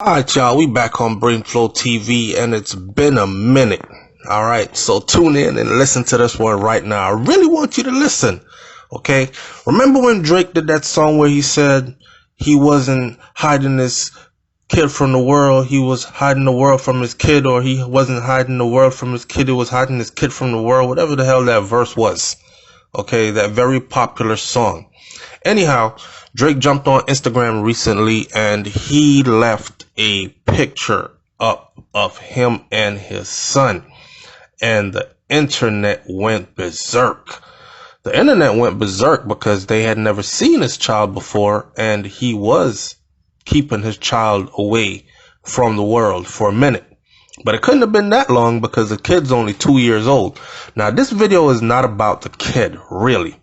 Alright, y'all, we back on BrainFLoTv, and it's been a minute. Alright, so tune in and listen to this one right now. I really want you to listen, okay? Remember when Drake did that song where he said he wasn't hiding his kid from the world, he was hiding the world from his kid, or he wasn't hiding the world from his kid, he was hiding his kid from the world, whatever the hell that verse was, okay? That very popular song. Anyhow, Drake jumped on Instagram recently and he left a picture up of him and his son, and the internet went berserk. The internet went berserk because they had never seen his child before, and he was keeping his child away from the world for a minute. But it couldn't have been that long because the kid's only 2 years old. Now, this video is not about the kid, really.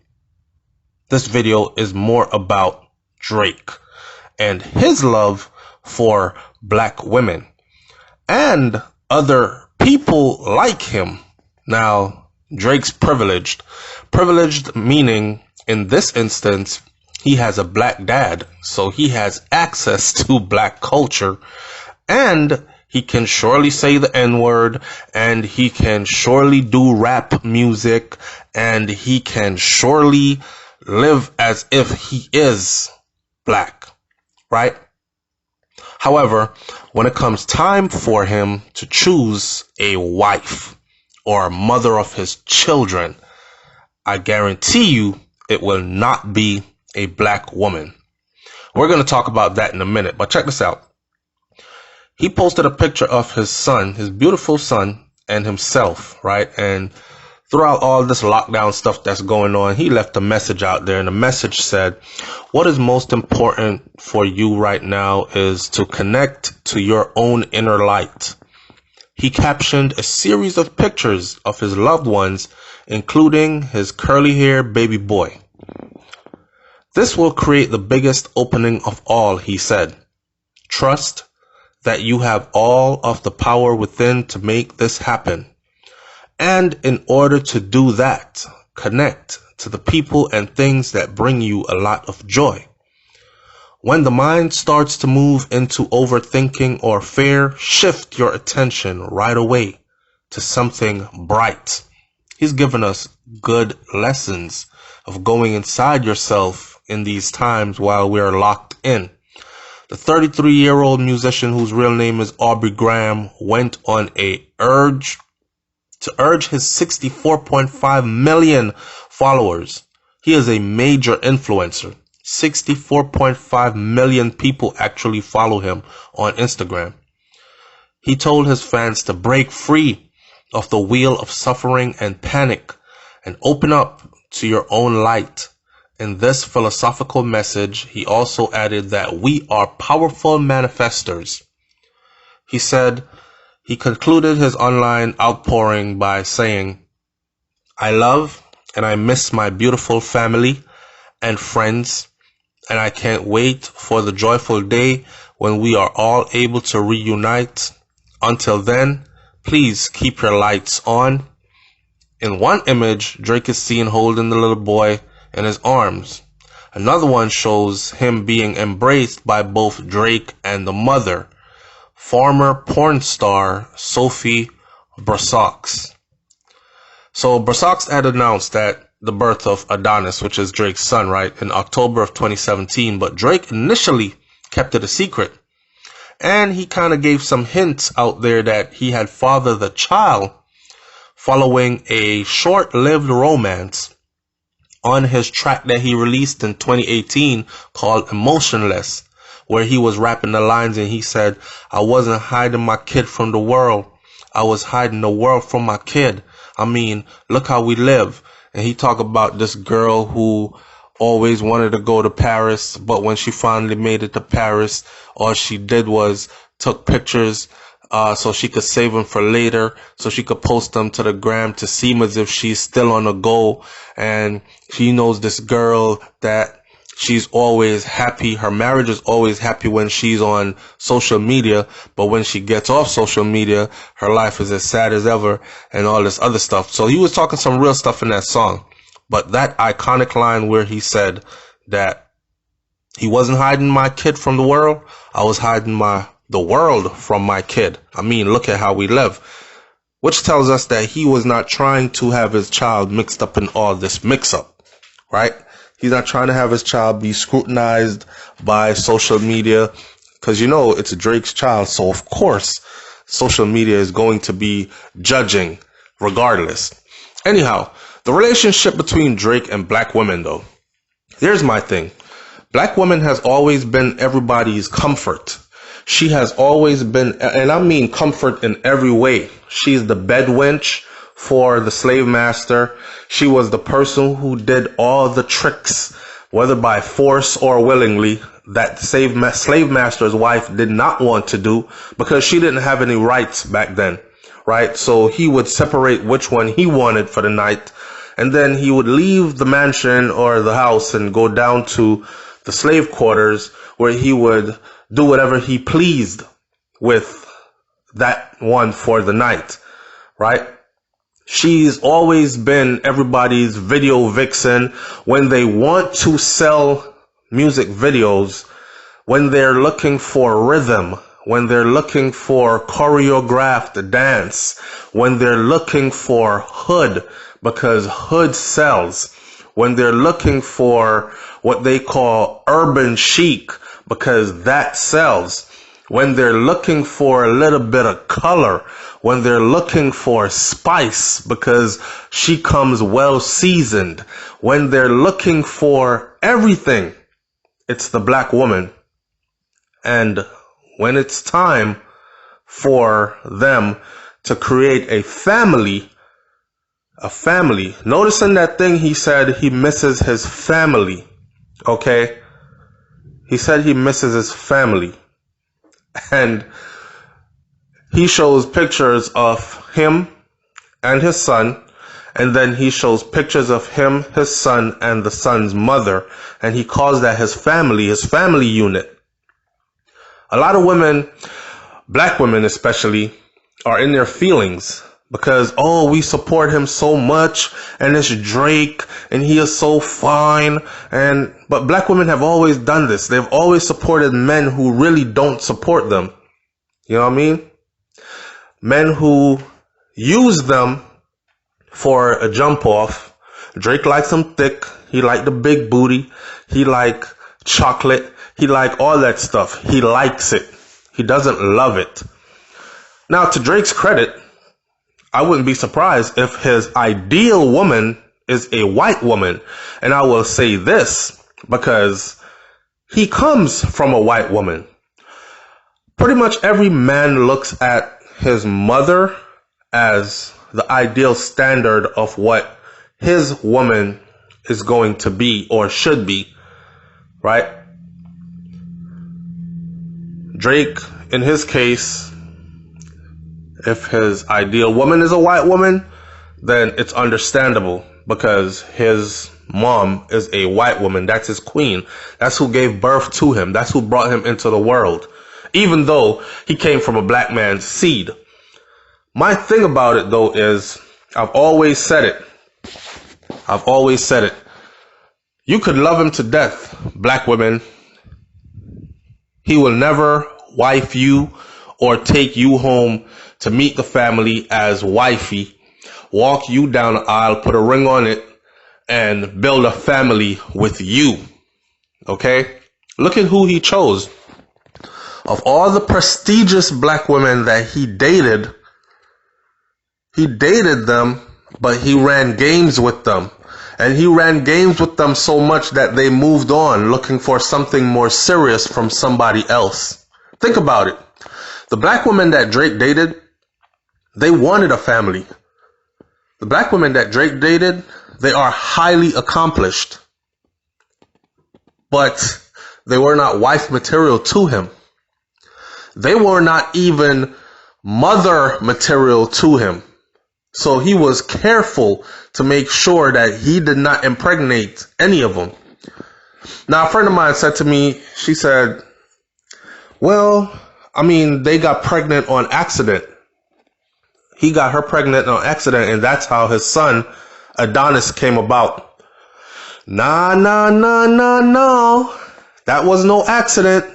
This video is more about Drake and his love for black women and other people like him. Now, Drake's privileged. Privileged meaning, in this instance, he has a black dad, so he has access to black culture, and he can surely say the N-word, and he can surely do rap music, and he can surely live as if he is black, right? However, when it comes time for him to choose a wife or a mother of his children, I guarantee you it will not be a black woman. We're going to talk about that in a minute, but check this out. He posted a picture of his son, his beautiful son, and himself, right? And throughout all this lockdown stuff that's going on, he left a message out there, and the message said, what is most important for you right now is to connect to your own inner light. He captioned a series of pictures of his loved ones, including his curly-haired baby boy. This will create the biggest opening of all, he said. Trust that you have all of the power within to make this happen. And in order to do that, connect to the people and things that bring you a lot of joy. When the mind starts to move into overthinking or fear, shift your attention right away to something bright. He's given us good lessons of going inside yourself in these times while we are locked in. The 33-year-old musician, whose real name is Aubrey Graham, went on a urge his 64.5 million followers. He is a major influencer. 64.5 million people actually follow him on Instagram. He told his fans to break free of the wheel of suffering and panic and open up to your own light. In this philosophical message, he also added that we are powerful manifestors. He said, he concluded his online outpouring by saying, I love and I miss my beautiful family and friends, and I can't wait for the joyful day when we are all able to reunite. Until then, please keep your lights on. In one image, Drake is seen holding the little boy in his arms. Another one shows him being embraced by both Drake and the mother, former porn star Sophie Brassaux. So Brassaux had announced that the birth of Adonis, which is Drake's son, right, in October of 2017, but Drake initially kept it a secret. And he kind of gave some hints out there that he had fathered the child following a short-lived romance on his track that he released in 2018 called Emotionless, where he was rapping the lines and he said, I wasn't hiding my kid from the world. I was hiding the world from my kid. I mean, look how we live. And he talked about this girl who always wanted to go to Paris, but when she finally made it to Paris, all she did was took pictures so she could save them for later, so she could post them to the gram to seem as if she's still on the go. And she knows this girl that she's always happy. Her marriage is always happy when she's on social media, but when she gets off social media, her life is as sad as ever and all this other stuff. So he was talking some real stuff in that song. But that iconic line where he said that he wasn't hiding my kid from the world, I was hiding my the world from my kid. I mean, look at how we live. Which tells us that he was not trying to have his child mixed up in all this mix-up, right? He's not trying to have his child be scrutinized by social media, because, you know, it's Drake's child. So, of course, social media is going to be judging regardless. Anyhow, the relationship between Drake and black women, though. Here's my thing. Black woman has always been everybody's comfort. She has always been, and I mean comfort in every way. She's the bed wench for the slave master. She was the person who did all the tricks, whether by force or willingly, that slave master's wife did not want to do, because she didn't have any rights back then, right? So he would separate which one he wanted for the night, and then he would leave the mansion or the house and go down to the slave quarters, where he would do whatever he pleased with that one for the night, right? She's always been everybody's video vixen when they want to sell music videos, when they're looking for rhythm, when they're looking for choreographed dance, when they're looking for hood, because hood sells, when they're looking for what they call urban chic, because that sells, when they're looking for a little bit of color, when they're looking for spice, because she comes well seasoned, when they're looking for everything, it's the black woman. And when it's time for them to create a family, notice in that thing he said he misses his family, okay? He said he misses his family. And he shows pictures of him and his son, and then he shows pictures of him, his son, and the son's mother, and he calls that his family unit. A lot of women, black women especially, are in their feelings because, oh, we support him so much, and it's Drake, and he is so fine. But black women have always done this. They've always supported men who really don't support them. You know what I mean? Men who use them for a jump off. Drake likes them thick. He liked the big booty. He liked chocolate. He liked all that stuff. He likes it. He doesn't love it. Now, to Drake's credit, I wouldn't be surprised if his ideal woman is a white woman. And I will say this because he comes from a white woman. Pretty much every man looks at his mother as the ideal standard of what his woman is going to be or should be, right? Drake, in his case, if his ideal woman is a white woman, then it's understandable because his mom is a white woman. That's his queen. That's who gave birth to him. That's who brought him into the world, even though he came from a black man's seed. My thing about it, though, is I've always said it. You could love him to death, black women. He will never wife you or take you home to meet the family as wifey, walk you down the aisle, put a ring on it, and build a family with you. Okay? Look at who he chose. Of all the prestigious black women that he dated them, but he ran games with them. And he ran games with them so much that they moved on looking for something more serious from somebody else. Think about it. The black women that Drake dated, they wanted a family. The black women that Drake dated, they are highly accomplished. But they were not wife material to him. They were not even mother material to him. So he was careful to make sure that he did not impregnate any of them. Now, a friend of mine said to me, she said, well, I mean, they got pregnant on accident. He got her pregnant on accident, and that's how his son, Adonis, came about. No. That was no accident.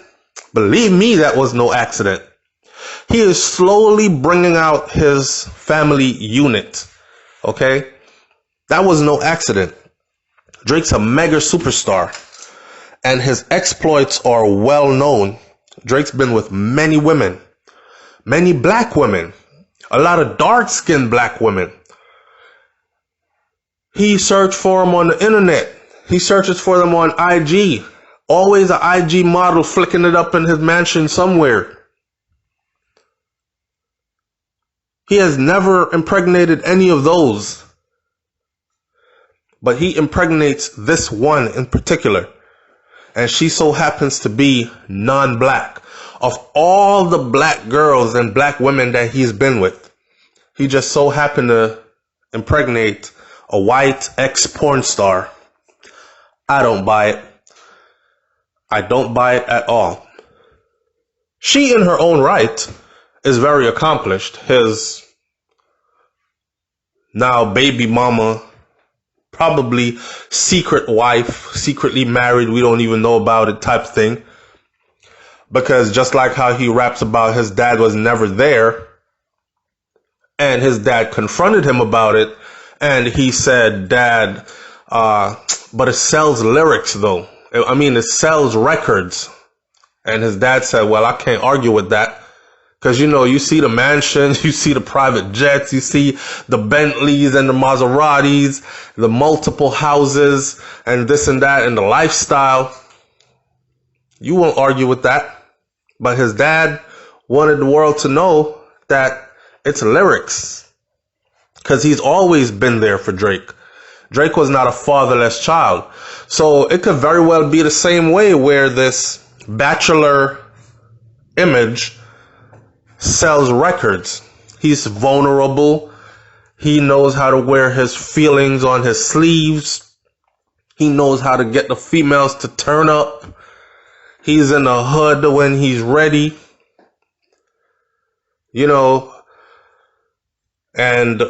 Believe me, that was no accident. He is slowly bringing out his family unit. Okay? That was no accident. Drake's a mega superstar, and his exploits are well known. Drake's been with many women, many black women, a lot of dark-skinned black women. He searched for them on the internet. He searches for them on IG. Always an IG model flicking it up in his mansion somewhere. He has never impregnated any of those. But he impregnates this one in particular. And she so happens to be non-black. Of all the black girls and black women that he's been with, he just so happened to impregnate a white ex-porn star. I don't buy it. I don't buy it at all. She, in her own right, is very accomplished. His now baby mama, probably secret wife, secretly married, we don't even know about it type thing. Because just like how he raps about his dad was never there, and his dad confronted him about it, and he said, Dad, but it sells lyrics though. I mean, it sells records. And his dad said, well, I can't argue with that. Because, you know, you see the mansions, you see the private jets, you see the Bentleys and the Maseratis, the multiple houses and this and that and the lifestyle. You won't argue with that. But his dad wanted the world to know that it's lyrics. Because he's always been there for Drake. Drake was not a fatherless child. So it could very well be the same way where this bachelor image sells records. He's vulnerable. He knows how to wear his feelings on his sleeves. He knows how to get the females to turn up. He's in the hood when he's ready. You know, and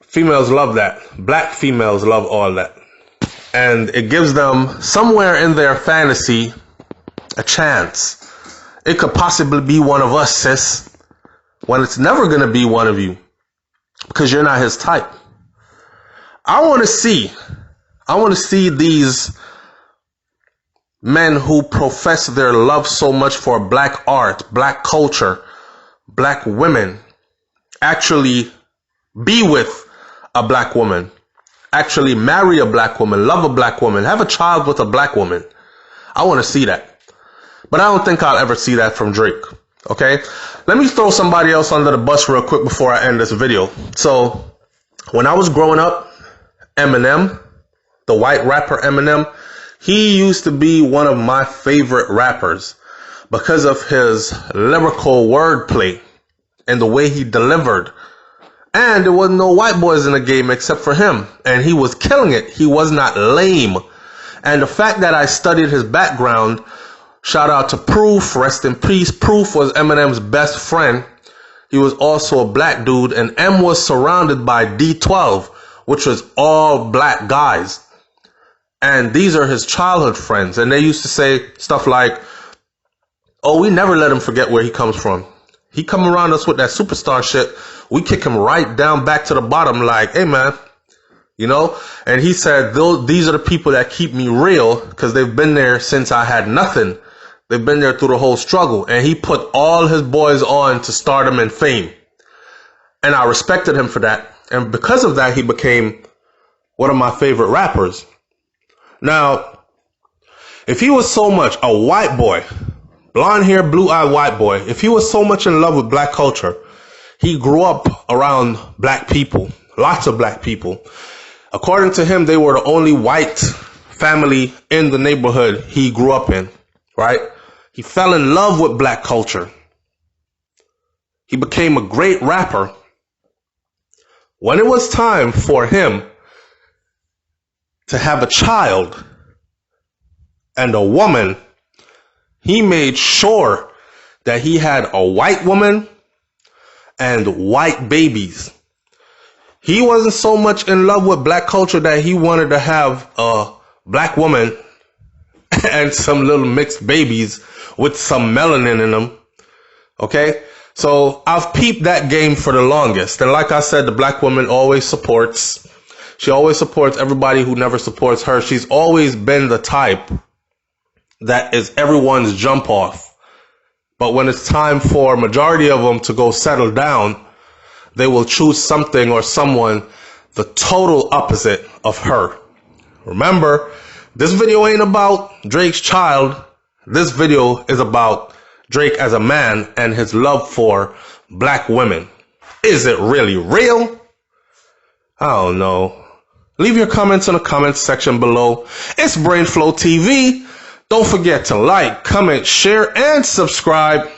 females love that. Black females love all that. And it gives them somewhere in their fantasy a chance. It could possibly be one of us, sis. When it's never going to be one of you. Because you're not his type. I want to see these men who profess their love so much for black art, black culture, black women, actually be with a black woman, actually marry a black woman, love a black woman, have a child with a black woman. I want to see that. But I don't think I'll ever see that from Drake. Okay? Let me throw somebody else under the bus real quick before I end this video. So, when I was growing up, Eminem, the white rapper Eminem, he used to be one of my favorite rappers because of his lyrical wordplay and the way he delivered. And there wasn't no white boys in the game except for him. And he was killing it. He was not lame. And the fact that I studied his background, shout out to Proof, rest in peace. Proof was Eminem's best friend. He was also a black dude. And M was surrounded by D12, which was all black guys. And these are his childhood friends. And they used to say stuff like, oh, we never let him forget where he comes from. He come around us with that superstar shit. We kick him right down back to the bottom like, hey, man, you know? And he said, these are the people that keep me real because they've been there since I had nothing. They've been there through the whole struggle. And he put all his boys on to stardom and fame. And I respected him for that. And because of that, he became one of my favorite rappers. Now, if he was so much a white boy, blonde hair, blue-eyed white boy, if he was so much in love with black culture, he grew up around black people, lots of black people. According to him, they were the only white family in the neighborhood he grew up in, right? He fell in love with black culture. He became a great rapper. When it was time for him to have a child and a woman, he made sure that he had a white woman and white babies. He wasn't so much in love with black culture that he wanted to have a black woman and some little mixed babies with some melanin in them. Okay? So I've peeped that game for the longest. And like I said, the black woman always supports. She always supports everybody who never supports her. She's always been the type that is everyone's jump off. But when it's time for majority of them to go settle down, they will choose something or someone the total opposite of her. Remember, this video ain't about Drake's child. This video is about Drake as a man and his love for black women. Is it really real? I don't know. Leave your comments in the comments section below. It's BrainFLoTv. Don't forget to like, comment, share, and subscribe.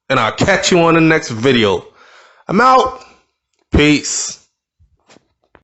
And I'll catch you on the next video. I'm out. Peace.